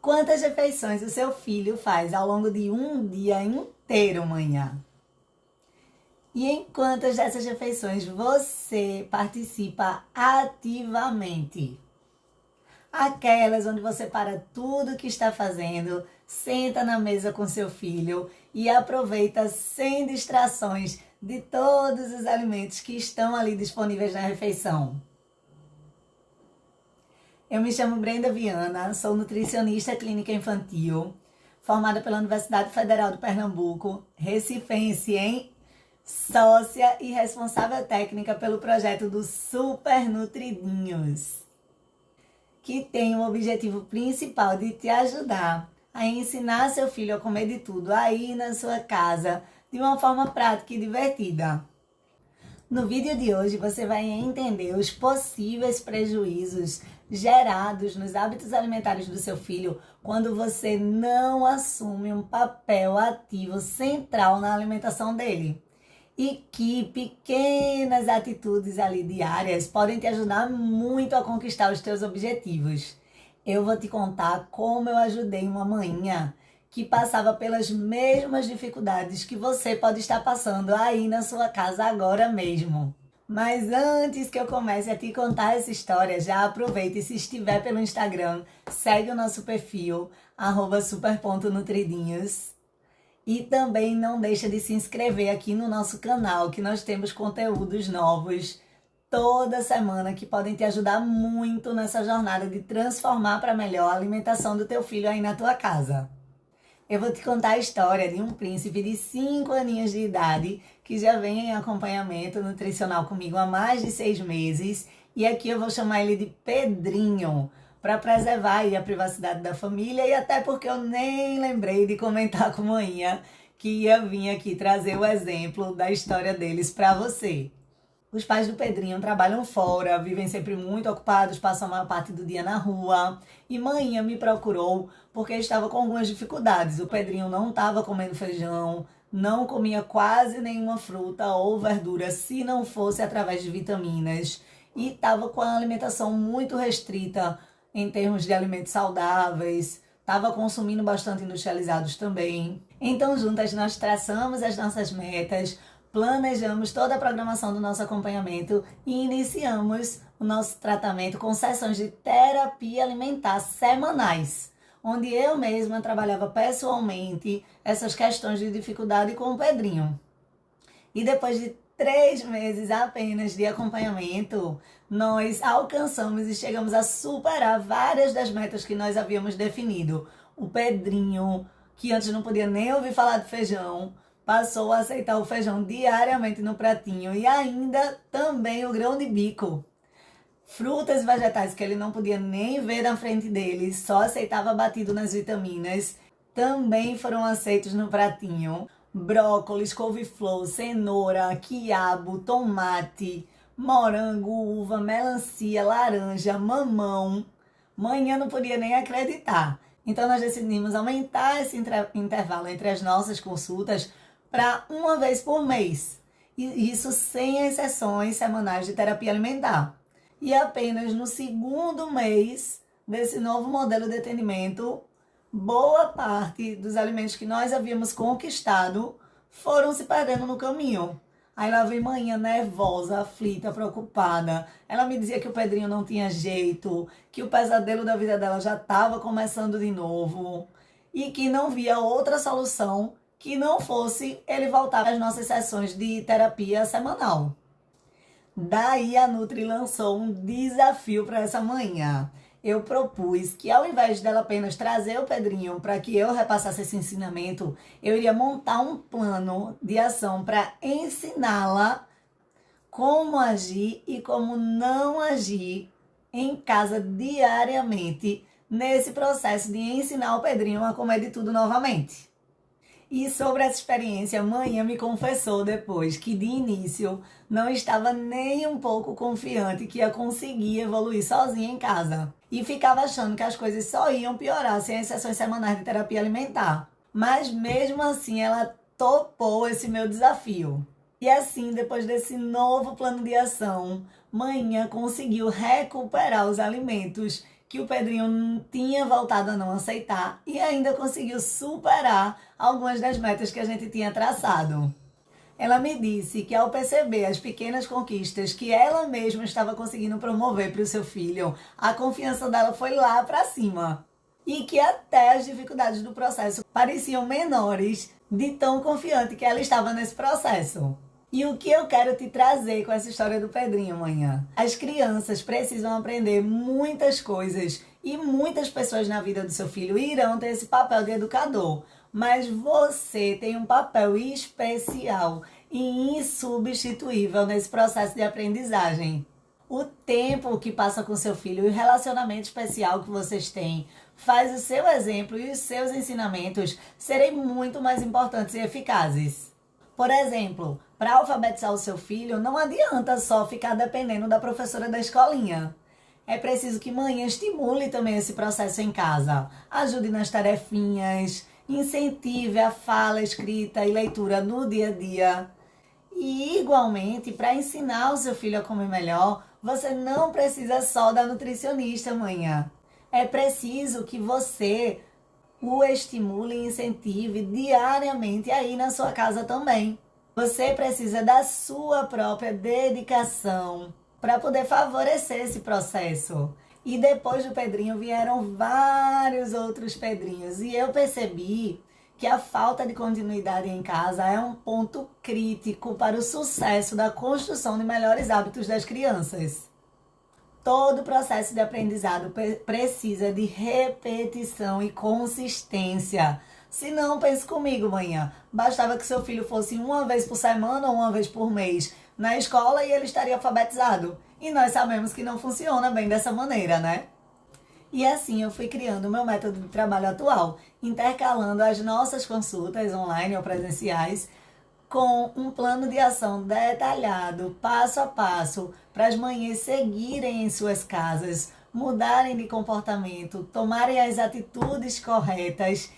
Quantas refeições o seu filho faz ao longo de um dia inteiro, manhã? E em quantas dessas refeições você participa ativamente? Aquelas onde você para tudo que está fazendo, senta na mesa com seu filho e aproveita sem distrações de todos os alimentos que estão ali disponíveis na refeição. Eu me chamo Brenda Viana, sou nutricionista clínica infantil, formada pela Universidade Federal de Pernambuco, recifense, hein? Sócia e responsável técnica pelo projeto do Super Nutridinhos, que tem o objetivo principal de te ajudar a ensinar seu filho a comer de tudo aí na sua casa, de uma forma prática e divertida. No vídeo de hoje você vai entender os possíveis prejuízos gerados nos hábitos alimentares do seu filho quando você não assume um papel ativo central na alimentação dele. E que pequenas atitudes ali diárias podem te ajudar muito a conquistar os teus objetivos. Eu vou te contar como eu ajudei uma mãinha que passava pelas mesmas dificuldades que você pode estar passando aí na sua casa agora mesmo. Mas antes que eu comece a te contar essa história, já aproveita e se estiver pelo Instagram, segue o nosso perfil, @super.nutridinhos. E também não deixa de se inscrever aqui no nosso canal, que nós temos conteúdos novos toda semana que podem te ajudar muito nessa jornada de transformar para melhor a alimentação do teu filho aí na tua casa. Eu vou te contar a história de um príncipe de 5 aninhos de idade que já vem em acompanhamento nutricional comigo há mais de 6 meses. E aqui eu vou chamar ele de Pedrinho, para preservar aí a privacidade da família e até porque eu nem lembrei de comentar com a manhã que ia vir aqui trazer o exemplo da história deles para você. Os pais do Pedrinho trabalham fora, vivem sempre muito ocupados, passam a maior parte do dia na rua. E manhã me procurou porque estava com algumas dificuldades. O Pedrinho não estava comendo feijão, não comia quase nenhuma fruta ou verdura se não fosse através de vitaminas. E estava com a alimentação muito restrita em termos de alimentos saudáveis, estava consumindo bastante industrializados também. Então, juntas, nós traçamos as nossas metas, planejamos toda a programação do nosso acompanhamento e iniciamos o nosso tratamento com sessões de terapia alimentar semanais, onde eu mesma trabalhava pessoalmente essas questões de dificuldade com o Pedrinho. E depois de 3 meses apenas de acompanhamento, nós alcançamos e chegamos a superar várias das metas que nós havíamos definido. O Pedrinho, que antes não podia nem ouvir falar de feijão, passou a aceitar o feijão diariamente no pratinho e ainda também o grão de bico. Frutas e vegetais que ele não podia nem ver na frente dele, só aceitava batido nas vitaminas, também foram aceitos no pratinho. Brócolis, couve-flor, cenoura, quiabo, tomate, morango, uva, melancia, laranja, mamão. Manhã não podia nem acreditar. Então nós decidimos aumentar esse intervalo entre as nossas consultas para uma vez por mês. E isso sem as sessões semanais de terapia alimentar. E apenas no segundo mês desse novo modelo de atendimento, boa parte dos alimentos que nós havíamos conquistado foram se perdendo no caminho. Aí lá vem manhã nervosa, aflita, preocupada. Ela me dizia que o Pedrinho não tinha jeito, que o pesadelo da vida dela já estava começando de novo e que não via outra solução que não fosse ele voltar às nossas sessões de terapia semanal. Daí a Nutri lançou um desafio para essa manhã. Eu propus que ao invés dela apenas trazer o Pedrinho para que eu repassasse esse ensinamento, eu iria montar um plano de ação para ensiná-la como agir e como não agir em casa diariamente nesse processo de ensinar o Pedrinho a comer de tudo novamente. E sobre essa experiência, a manhã me confessou depois que de início não estava nem um pouco confiante que ia conseguir evoluir sozinha em casa. E ficava achando que as coisas só iam piorar sem as sessões semanais de terapia alimentar. Mas mesmo assim ela topou esse meu desafio. E assim, depois desse novo plano de ação, manhã conseguiu recuperar os alimentos que o Pedrinho tinha voltado a não aceitar e ainda conseguiu superar algumas das metas que a gente tinha traçado. Ela me disse que ao perceber as pequenas conquistas que ela mesma estava conseguindo promover para o seu filho, a confiança dela foi lá para cima. E que até as dificuldades do processo pareciam menores de tão confiante que ela estava nesse processo. E o que eu quero te trazer com essa história do Pedrinho amanhã? As crianças precisam aprender muitas coisas e muitas pessoas na vida do seu filho irão ter esse papel de educador. Mas você tem um papel especial e insubstituível nesse processo de aprendizagem. O tempo que passa com seu filho e o relacionamento especial que vocês têm faz o seu exemplo e os seus ensinamentos serem muito mais importantes e eficazes. Por exemplo, para alfabetizar o seu filho, não adianta só ficar dependendo da professora da escolinha. É preciso que mãe estimule também esse processo em casa. Ajude nas tarefinhas, incentive a fala, escrita e leitura no dia a dia. E, igualmente, para ensinar o seu filho a comer melhor, você não precisa só da nutricionista, manhã. É preciso que você o estimule e incentive diariamente aí na sua casa também. Você precisa da sua própria dedicação para poder favorecer esse processo. E depois do Pedrinho vieram vários outros Pedrinhos. E eu percebi que a falta de continuidade em casa é um ponto crítico para o sucesso da construção de melhores hábitos das crianças. Todo processo de aprendizado precisa de repetição e consistência. Se não, pense comigo, manhã. Bastava que seu filho fosse uma vez por semana ou uma vez por mês na escola e ele estaria alfabetizado. E nós sabemos que não funciona bem dessa maneira, né? E assim eu fui criando o meu método de trabalho atual, intercalando as nossas consultas online ou presenciais com um plano de ação detalhado, passo a passo, para as manhãs seguirem em suas casas, mudarem de comportamento, tomarem as atitudes corretas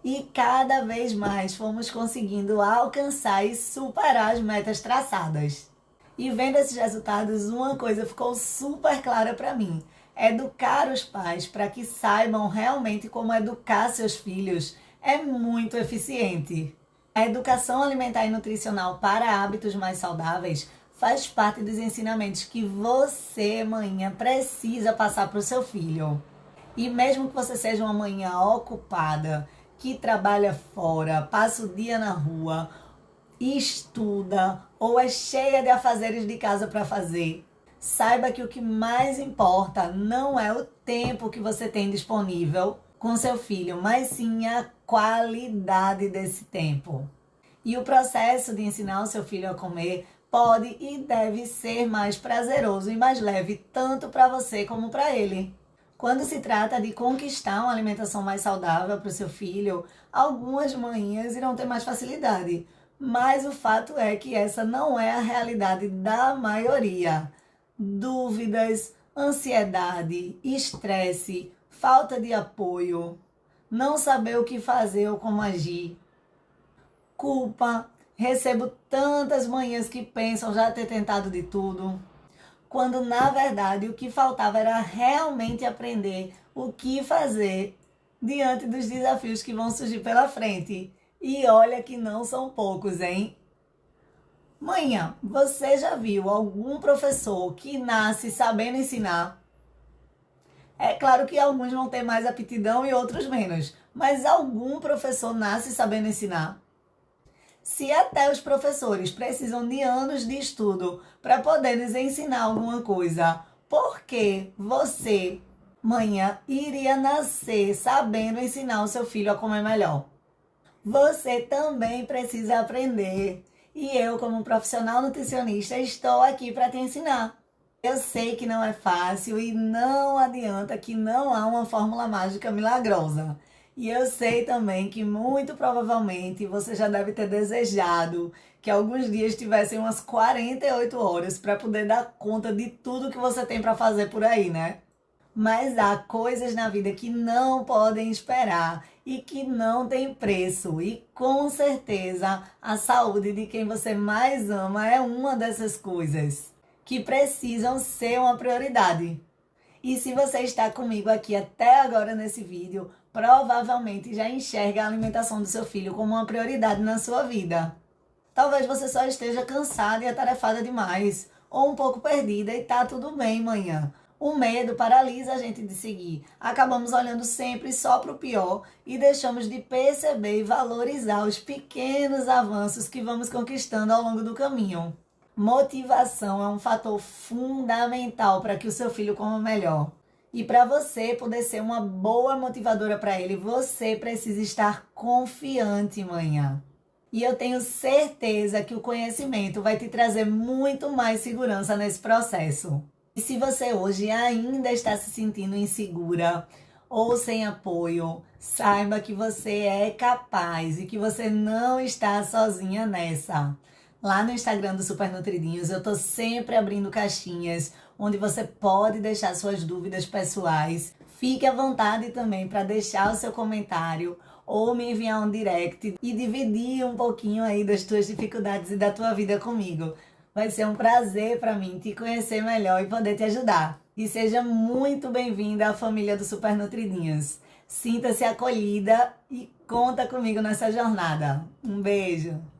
e cada vez mais fomos conseguindo alcançar e superar as metas traçadas. E vendo esses resultados, uma coisa ficou super clara para mim. Educar os pais para que saibam realmente como educar seus filhos é muito eficiente. A educação alimentar e nutricional para hábitos mais saudáveis faz parte dos ensinamentos que você, mãe, precisa passar para o seu filho. E mesmo que você seja uma mãe ocupada, que trabalha fora, passa o dia na rua, estuda ou é cheia de afazeres de casa para fazer, saiba que o que mais importa não é o tempo que você tem disponível com seu filho, mas sim a qualidade desse tempo. E o processo de ensinar o seu filho a comer pode e deve ser mais prazeroso e mais leve tanto para você como para ele. Quando se trata de conquistar uma alimentação mais saudável para o seu filho, algumas manhãs irão ter mais facilidade, mas o fato é que essa não é a realidade da maioria. Dúvidas, ansiedade, estresse, falta de apoio, não saber o que fazer ou como agir, culpa, recebo tantas manhãs que pensam já ter tentado de tudo, quando na verdade o que faltava era realmente aprender o que fazer diante dos desafios que vão surgir pela frente. E olha que não são poucos, hein? Manhã, você já viu algum professor que nasce sabendo ensinar? É claro que alguns vão ter mais aptidão e outros menos, mas algum professor nasce sabendo ensinar? Se até os professores precisam de anos de estudo para poder nos ensinar alguma coisa, por que você, manhã, iria nascer sabendo ensinar o seu filho a comer melhor? Você também precisa aprender. E eu, como profissional nutricionista, estou aqui para te ensinar. Eu sei que não é fácil e não adianta que não há uma fórmula mágica milagrosa. E eu sei também que muito provavelmente você já deve ter desejado que alguns dias tivessem umas 48 horas para poder dar conta de tudo que você tem para fazer por aí, né? Mas há coisas na vida que não podem esperar e que não tem preço. E com certeza a saúde de quem você mais ama é uma dessas coisas que precisam ser uma prioridade. E se você está comigo aqui até agora nesse vídeo, provavelmente já enxerga a alimentação do seu filho como uma prioridade na sua vida. Talvez você só esteja cansada e atarefada demais, ou um pouco perdida e tá tudo bem, manhã. O medo paralisa a gente de seguir. Acabamos olhando sempre só para o pior e deixamos de perceber e valorizar os pequenos avanços que vamos conquistando ao longo do caminho. Motivação é um fator fundamental para que o seu filho coma melhor. E para você poder ser uma boa motivadora para ele, você precisa estar confiante, manhã. E eu tenho certeza que o conhecimento vai te trazer muito mais segurança nesse processo. E se você hoje ainda está se sentindo insegura ou sem apoio, saiba que você é capaz e que você não está sozinha nessa. Lá no Instagram do Super Nutridinhos, eu tô sempre abrindo caixinhas onde você pode deixar suas dúvidas pessoais. Fique à vontade também para deixar o seu comentário ou me enviar um direct e dividir um pouquinho aí das tuas dificuldades e da tua vida comigo. Vai ser um prazer para mim te conhecer melhor e poder te ajudar. E seja muito bem-vinda à família do Super Nutridinhos. Sinta-se acolhida e conta comigo nessa jornada. Um beijo!